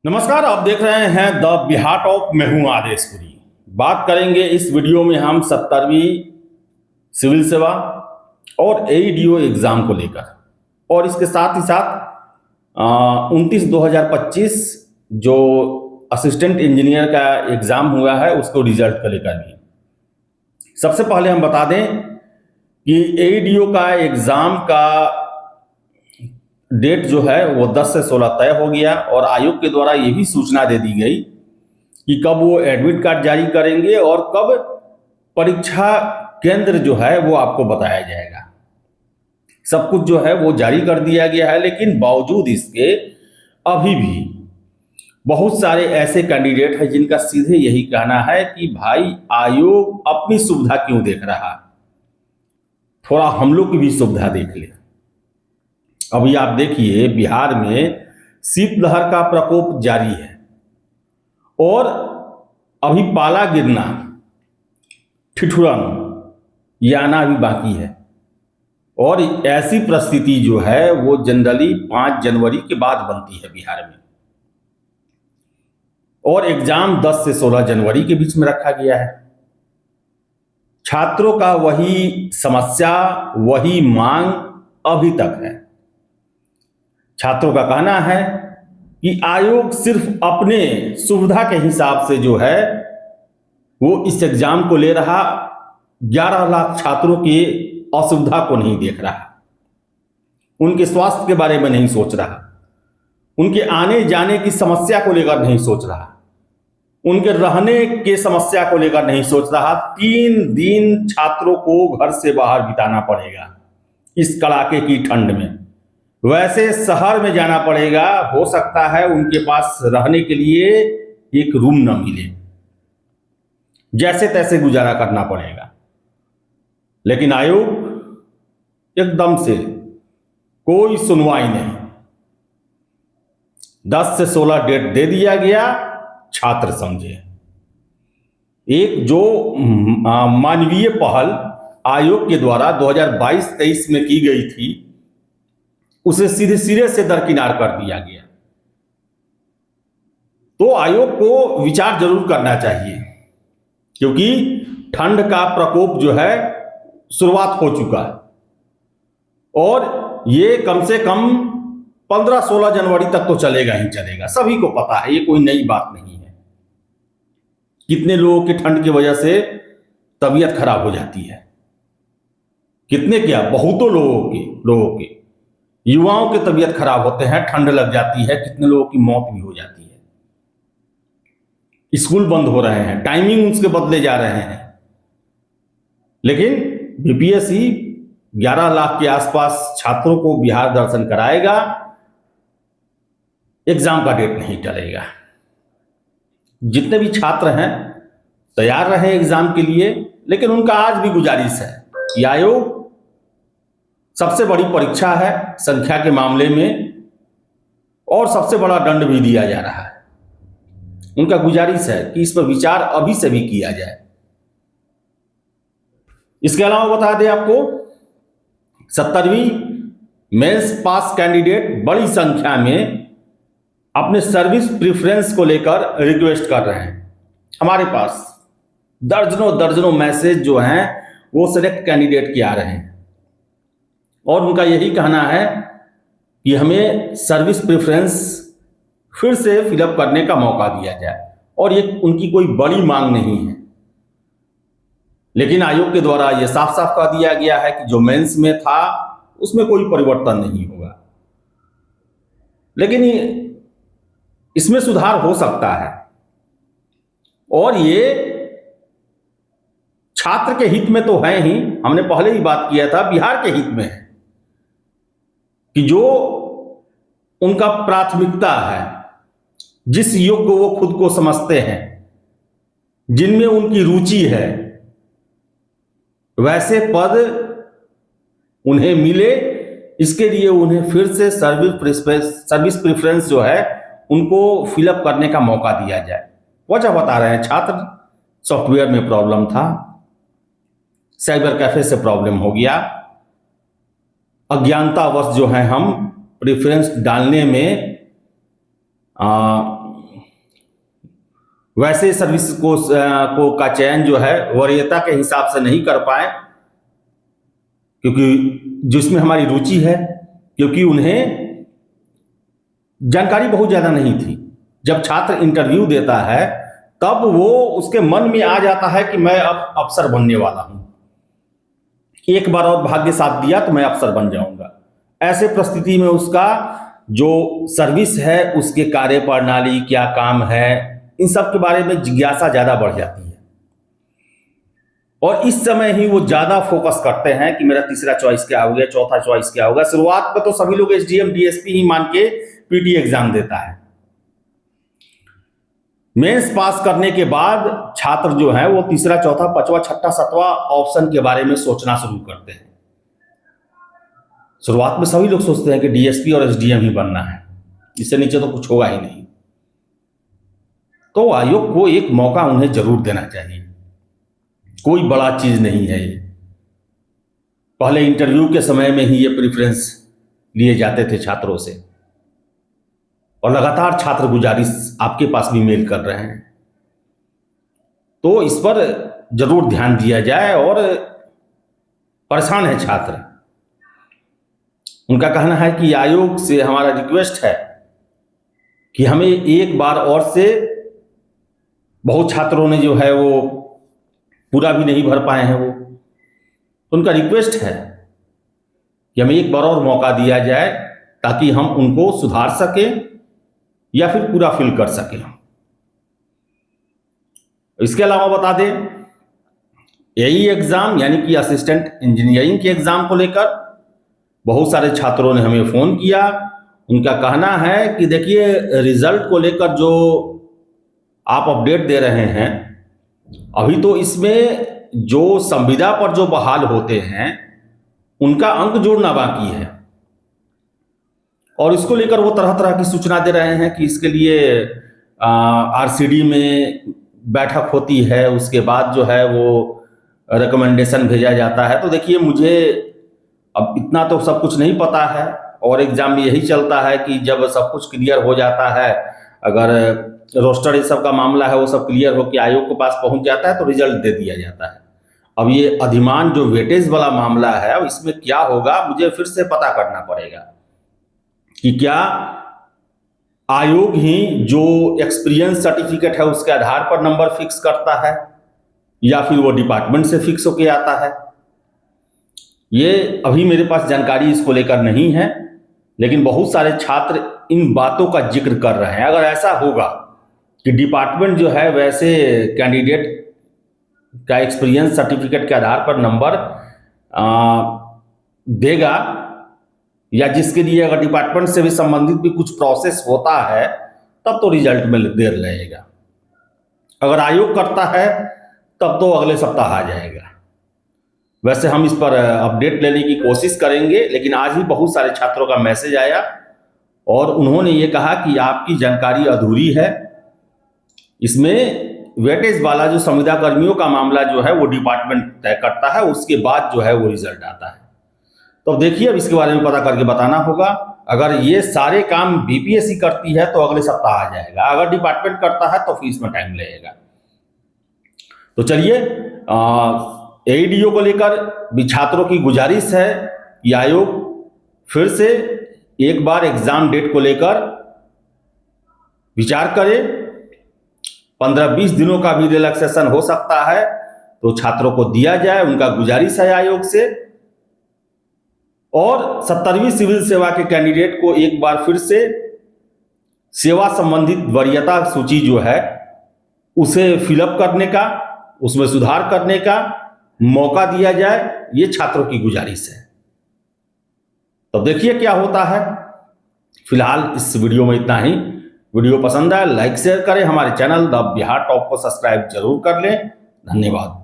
नमस्कार, आप देख रहे हैं द बिहार टॉप। मैं हूं आदेशपुरी। बात करेंगे इस वीडियो में हम 70वीं सिविल सेवा और एईडीओ एग्जाम को लेकर, और इसके साथ ही साथ 29/2025 जो असिस्टेंट इंजीनियर का एग्जाम हुआ है उसको रिजल्ट को लेकर भी। सबसे पहले हम बता दें कि एईडीओ का एग्जाम का डेट जो है वो 10 से 16 तय हो गया, और आयोग के द्वारा ये भी सूचना दे दी गई कि कब वो एडमिट कार्ड जारी करेंगे और कब परीक्षा केंद्र जो है वो आपको बताया जाएगा। सब कुछ जो है वो जारी कर दिया गया है, लेकिन बावजूद इसके अभी भी बहुत सारे ऐसे कैंडिडेट हैं जिनका सीधे यही कहना है कि भाई आयोग अपनी सुविधा क्यों देख रहा, थोड़ा हम लोग की भी सुविधा देख ले। अभी आप देखिए बिहार में शीतलहर का प्रकोप जारी है और अभी पाला गिरना, ठिठुरन ये आना भी बाकी है, और ऐसी परिस्थिति जो है वो जनरली 5 जनवरी के बाद बनती है बिहार में, और एग्जाम 10 से 16 जनवरी के बीच में रखा गया है। छात्रों का वही समस्या, वही मांग अभी तक है। छात्रों का कहना है कि आयोग सिर्फ अपने सुविधा के हिसाब से जो है वो इस एग्जाम को ले रहा, 11 लाख छात्रों की असुविधा को नहीं देख रहा, उनके स्वास्थ्य के बारे में नहीं सोच रहा, उनके आने जाने की समस्या को लेकर नहीं सोच रहा, उनके रहने के समस्या को लेकर नहीं सोच रहा। 3 दिन छात्रों को घर से बाहर बिताना पड़ेगा इस कड़ाके की ठंड में। वैसे शहर में जाना पड़ेगा, हो सकता है उनके पास रहने के लिए एक रूम न मिले, जैसे तैसे गुजारा करना पड़ेगा। लेकिन आयोग एकदम से कोई सुनवाई नहीं। 10 से 16 डेट दे दिया गया, छात्र समझे। एक जो मानवीय पहल आयोग के द्वारा 2022-23 में की गई थी उसे सीधे सिरे से दरकिनार कर दिया गया। तो आयोग को विचार जरूर करना चाहिए, क्योंकि ठंड का प्रकोप जो है शुरुआत हो चुका है, और ये कम से कम 15-16 जनवरी तक तो चलेगा ही चलेगा। सभी को पता है, ये कोई नई बात नहीं है। कितने लोगों की ठंड की वजह से तबीयत खराब हो जाती है, कितने क्या, बहुतों लोगों के युवाओं की तबीयत खराब होते हैं, ठंड लग जाती है, कितने लोगों की मौत भी हो जाती है। स्कूल बंद हो रहे हैं, टाइमिंग उसके बदले जा रहे हैं, लेकिन बीपीएससी 11 लाख के आसपास छात्रों को बिहार दर्शन कराएगा, एग्जाम का डेट नहीं टलेगा। जितने भी छात्र हैं तैयार रहे एग्जाम के लिए, लेकिन उनका आज भी गुजारिश है कि आयोग सबसे बड़ी परीक्षा है संख्या के मामले में, और सबसे बड़ा दंड भी दिया जा रहा है। उनका गुजारिश है कि इस पर विचार अभी से भी किया जाए। इसके अलावा बता दें आपको, 70वीं मेंस पास कैंडिडेट बड़ी संख्या में अपने सर्विस प्रेफरेंस को लेकर रिक्वेस्ट कर रहे हैं। हमारे पास दर्जनों मैसेज जो हैं वो सिलेक्ट कैंडिडेट के आ रहे हैं, और उनका यही कहना है कि हमें सर्विस प्रेफरेंस फिर से फिलअप करने का मौका दिया जाए, और ये उनकी कोई बड़ी मांग नहीं है। लेकिन आयोग के द्वारा ये साफ साफ कह दिया गया है कि जो मेंस में था उसमें कोई परिवर्तन नहीं होगा, लेकिन इसमें सुधार हो सकता है, और ये छात्र के हित में तो है ही। हमने पहले ही बात किया था, बिहार के हित में है कि जो उनका प्राथमिकता है, जिस योग्य वो खुद को समझते हैं, जिनमें उनकी रुचि है, वैसे पद उन्हें मिले। इसके लिए उन्हें फिर से सर्विस प्रेफरेंस जो है उनको फिलअप करने का मौका दिया जाए। वजह बता रहे हैं, छात्र सॉफ्टवेयर में प्रॉब्लम था, साइबर कैफे से प्रॉब्लम हो गया, अज्ञानतावश जो है हम प्रेफरेंस डालने में वैसे सर्विस को का चयन जो है वरीयता के हिसाब से नहीं कर पाए, क्योंकि जिसमें हमारी रुचि है, क्योंकि उन्हें जानकारी बहुत ज़्यादा नहीं थी। जब छात्र इंटरव्यू देता है तब वो उसके मन में आ जाता है कि मैं अब अफसर बनने वाला हूं, एक बार और भाग्य साथ दिया तो मैं अफसर बन जाऊंगा। ऐसे परिस्थिति में उसका जो सर्विस है, उसके कार्य प्रणाली क्या काम है, इन सब के बारे में जिज्ञासा ज़्यादा बढ़ जाती है और इस समय ही वो ज़्यादा फोकस करते हैं कि मेरा तीसरा चॉइस क्या हो गया, चौथा चॉइस क्या होगा। शुरुआत में तो सभी लोग एसडीएम डीएसपी ही मान के पीटी एग्जाम देता है। मेंस पास करने के बाद छात्र जो है वो तीसरा, चौथा, पांचवा, छठा, सातवां ऑप्शन के बारे में सोचना शुरू करते हैं। शुरुआत में सभी लोग सोचते हैं कि डीएसपी और एसडीएम ही बनना है, इससे नीचे तो कुछ होगा ही नहीं। तो आयोग को एक मौका उन्हें जरूर देना चाहिए, कोई बड़ा चीज नहीं है ये। पहले इंटरव्यू के समय में ही ये प्रेफरेंस लिए जाते थे छात्रों से और लगातार छात्र गुजारिश आपके पास भी मेल कर रहे हैं। तो इस पर जरूर ध्यान दिया जाए। और परेशान है छात्र, उनका कहना है कि आयोग से हमारा रिक्वेस्ट है कि हमें एक बार और से, बहुत छात्रों ने जो है वो पूरा भी नहीं भर पाए हैं, वो तो उनका रिक्वेस्ट है कि हमें एक बार और मौका दिया जाए ताकि हम उनको सुधार सकें या फिर पूरा फिल कर सकें। इसके अलावा बता दें, एई एग्जाम यानी कि असिस्टेंट इंजीनियरिंग के एग्जाम को लेकर बहुत सारे छात्रों ने हमें फोन किया। उनका कहना है कि देखिए, रिजल्ट को लेकर जो आप अपडेट दे रहे हैं, अभी तो इसमें जो संविदा पर जो बहाल होते हैं उनका अंक जोड़ना बाकी है और इसको लेकर वो तरह तरह की सूचना दे रहे हैं कि इसके लिए आरसीडी में बैठक होती है, उसके बाद जो है वो रिकमेंडेशन भेजा जाता है। तो देखिए, मुझे अब इतना तो सब कुछ नहीं पता है और एग्जाम में यही चलता है कि जब सब कुछ क्लियर हो जाता है, अगर रोस्टर इस सब का मामला है वो सब क्लियर हो के आयोग के पास पहुंच जाता है तो रिजल्ट दे दिया जाता है। अब ये अधिमान जो वेटेज वाला मामला है, अब इसमें क्या होगा मुझे फिर से पता करना पड़ेगा कि क्या आयोग ही जो एक्सपीरियंस सर्टिफिकेट है उसके आधार पर नंबर फिक्स करता है या फिर वो डिपार्टमेंट से फिक्स होके आता है। ये अभी मेरे पास जानकारी इसको लेकर नहीं है, लेकिन बहुत सारे छात्र इन बातों का जिक्र कर रहे हैं। अगर ऐसा होगा कि डिपार्टमेंट जो है वैसे कैंडिडेट का एक्सपीरियंस सर्टिफिकेट के आधार पर नंबर देगा, या जिसके लिए अगर डिपार्टमेंट से भी संबंधित भी कुछ प्रोसेस होता है, तब तो रिजल्ट में देर लगेगा। अगर आयोग करता है तब तो अगले सप्ताह आ जाएगा। वैसे हम इस पर अपडेट लेने की कोशिश करेंगे, लेकिन आज ही बहुत सारे छात्रों का मैसेज आया और उन्होंने ये कहा कि आपकी जानकारी अधूरी है, इसमें वेटेज वाला जो संविदा कर्मियों का मामला जो है वो डिपार्टमेंट तय करता है, उसके बाद जो है वो रिजल्ट आता है। तो देखिए, अब इसके बारे में पता करके बताना होगा। अगर ये सारे काम बीपीएससी करती है तो अगले सप्ताह आ जाएगा, अगर डिपार्टमेंट करता है तो फिर इसमें टाइम लगेगा। तो चलिए, एईडीओ को लेकर भी छात्रों की गुजारिश है कि आयोग फिर से एक बार एग्जाम डेट को लेकर विचार करे। 15-20 दिनों का भी रिलैक्सेशन हो सकता है तो छात्रों को दिया जाए, उनका गुजारिश है आयोग से। और 70वीं सिविल सेवा के कैंडिडेट को एक बार फिर से सेवा संबंधित वरीयता सूची जो है उसे फिलअप करने का, उसमें सुधार करने का मौका दिया जाए, ये छात्रों की गुजारिश है। तो देखिए क्या होता है। फिलहाल इस वीडियो में इतना ही। वीडियो पसंद आए लाइक शेयर करें, हमारे चैनल द बिहार टॉप को सब्सक्राइब जरूर कर लें। धन्यवाद।